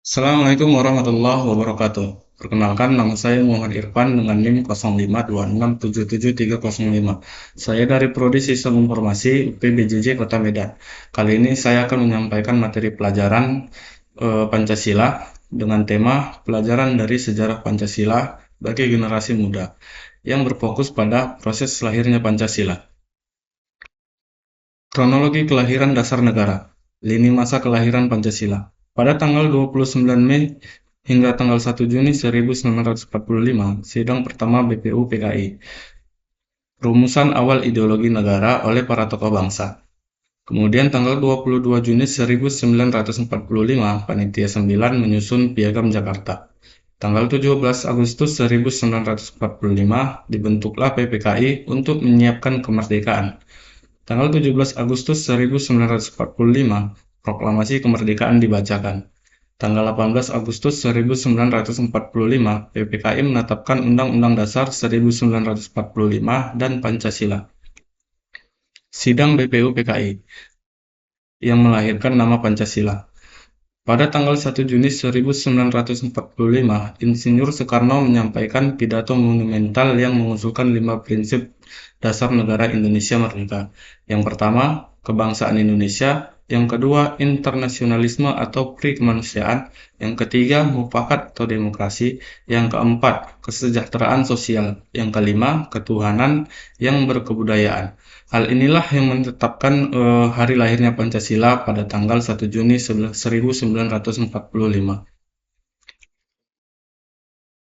Assalamualaikum warahmatullahi wabarakatuh. Perkenalkan, nama saya Muhammad Irfan dengan NIM 0526777305. Saya dari Prodi Sistem Informasi UPBJJ Kota Medan. Kali ini saya akan menyampaikan materi pelajaran Pancasila dengan tema pelajaran dari sejarah Pancasila bagi generasi muda yang berfokus pada proses lahirnya Pancasila. Kronologi kelahiran dasar negara, lini masa kelahiran Pancasila. Pada tanggal 29 Mei hingga tanggal 1 Juni 1945, sidang pertama BPU PKI. Rumusan awal ideologi negara oleh para tokoh bangsa. Kemudian tanggal 22 Juni 1945, Panitia 9 menyusun Piagam Jakarta. Tanggal 17 Agustus 1945, dibentuklah PPKI untuk menyiapkan kemerdekaan. Tanggal 17 Agustus 1945, Proklamasi Kemerdekaan dibacakan. Tanggal 18 Agustus 1945, PPKI menetapkan Undang-Undang Dasar 1945 dan Pancasila. Sidang BPU PKI yang melahirkan nama Pancasila. Pada tanggal 1 Juni 1945, Insinyur Soekarno menyampaikan pidato monumental yang mengusulkan 5 prinsip dasar negara Indonesia merdeka. Yang pertama, kebangsaan Indonesia. Yang kedua, internasionalisme atau pri-kemanusiaan. Yang ketiga, mufakat atau demokrasi. Yang keempat, kesejahteraan sosial. Yang kelima, ketuhanan yang berkebudayaan. Hal inilah yang menetapkan hari lahirnya Pancasila pada tanggal 1 Juni 1945.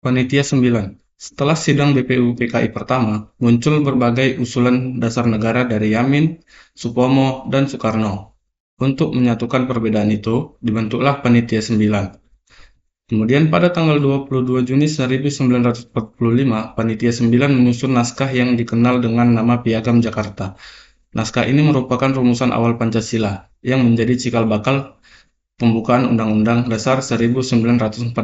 Panitia 9. Setelah sidang BPU PKI pertama, muncul berbagai usulan dasar negara dari Yamin, Supomo, dan Soekarno. Untuk menyatukan perbedaan itu, dibentuklah Panitia 9. Kemudian pada tanggal 22 Juni 1945, Panitia 9 menyusun naskah yang dikenal dengan nama Piagam Jakarta. Naskah ini merupakan rumusan awal Pancasila yang menjadi cikal bakal pembukaan Undang-Undang Dasar 1945,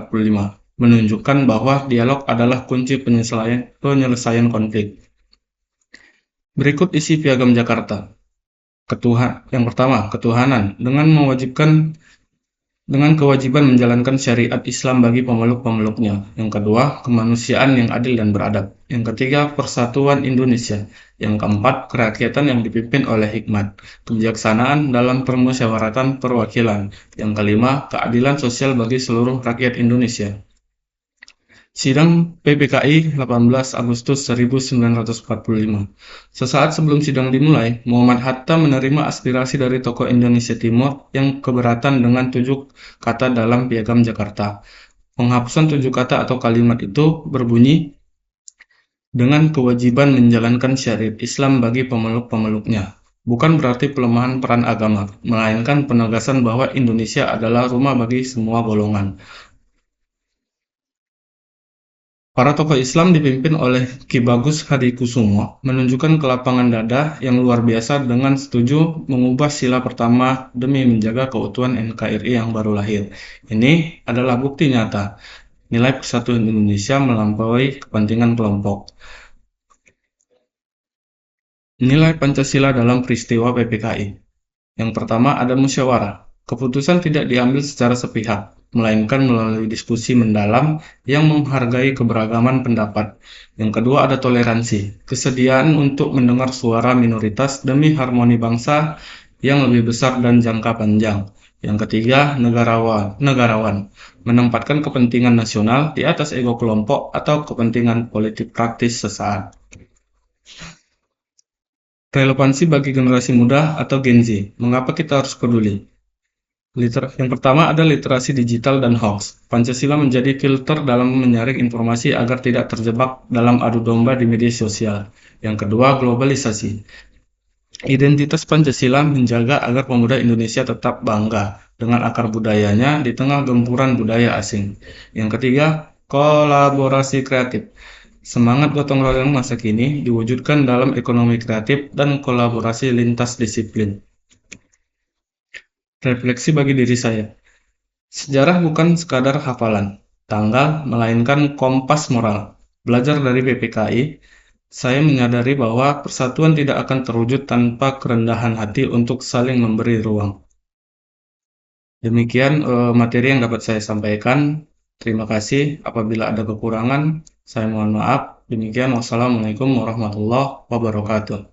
menunjukkan bahwa dialog adalah kunci penyelesaian konflik. Berikut isi Piagam Jakarta. Yang pertama, ketuhanan dengan kewajiban menjalankan syariat Islam bagi pemeluk-pemeluknya. Yang kedua, kemanusiaan yang adil dan beradab. Yang ketiga, persatuan Indonesia. Yang keempat, kerakyatan yang dipimpin oleh hikmat, kebijaksanaan dalam permusyawaratan perwakilan. Yang kelima, keadilan sosial bagi seluruh rakyat Indonesia. Sidang PPKI 18 Agustus 1945. Sesaat sebelum sidang dimulai, Muhammad Hatta menerima aspirasi dari tokoh Indonesia Timur yang keberatan dengan 7 kata dalam Piagam Jakarta. Penghapusan 7 kata atau kalimat itu berbunyi, dengan kewajiban menjalankan syariat Islam bagi pemeluk-pemeluknya. Bukan berarti pelemahan peran agama, melainkan penegasan bahwa Indonesia adalah rumah bagi semua golongan. Para tokoh Islam dipimpin oleh Ki Bagus Hadikusumo menunjukkan kelapangan dada yang luar biasa dengan setuju mengubah sila pertama demi menjaga keutuhan NKRI yang baru lahir. Ini adalah bukti nyata nilai persatuan Indonesia melampaui kepentingan kelompok. Nilai Pancasila dalam peristiwa PPKI. Yang pertama ada musyawarah. Keputusan tidak diambil secara sepihak, melainkan melalui diskusi mendalam yang menghargai keberagaman pendapat. Yang kedua ada toleransi, kesediaan untuk mendengar suara minoritas demi harmoni bangsa yang lebih besar dan jangka panjang. Yang ketiga, negarawan, menempatkan kepentingan nasional di atas ego kelompok atau kepentingan politik praktis sesaat. Relevansi bagi generasi muda atau Gen Z. Mengapa kita harus peduli? Yang pertama ada literasi digital dan hoax. Pancasila menjadi filter dalam menyaring informasi agar tidak terjebak dalam adu domba di media sosial. Yang kedua, globalisasi. Identitas Pancasila menjaga agar pemuda Indonesia tetap bangga dengan akar budayanya di tengah gempuran budaya asing. Yang ketiga, kolaborasi kreatif. Semangat gotong royong masa kini diwujudkan dalam ekonomi kreatif dan kolaborasi lintas disiplin. Refleksi bagi diri saya. Sejarah bukan sekadar hafalan tanggal, melainkan kompas moral. Belajar dari PPKI, saya menyadari bahwa persatuan tidak akan terwujud tanpa kerendahan hati untuk saling memberi ruang. Demikian materi yang dapat saya sampaikan. Terima kasih. Apabila ada kekurangan, saya mohon maaf. Demikian, wassalamualaikum warahmatullahi wabarakatuh.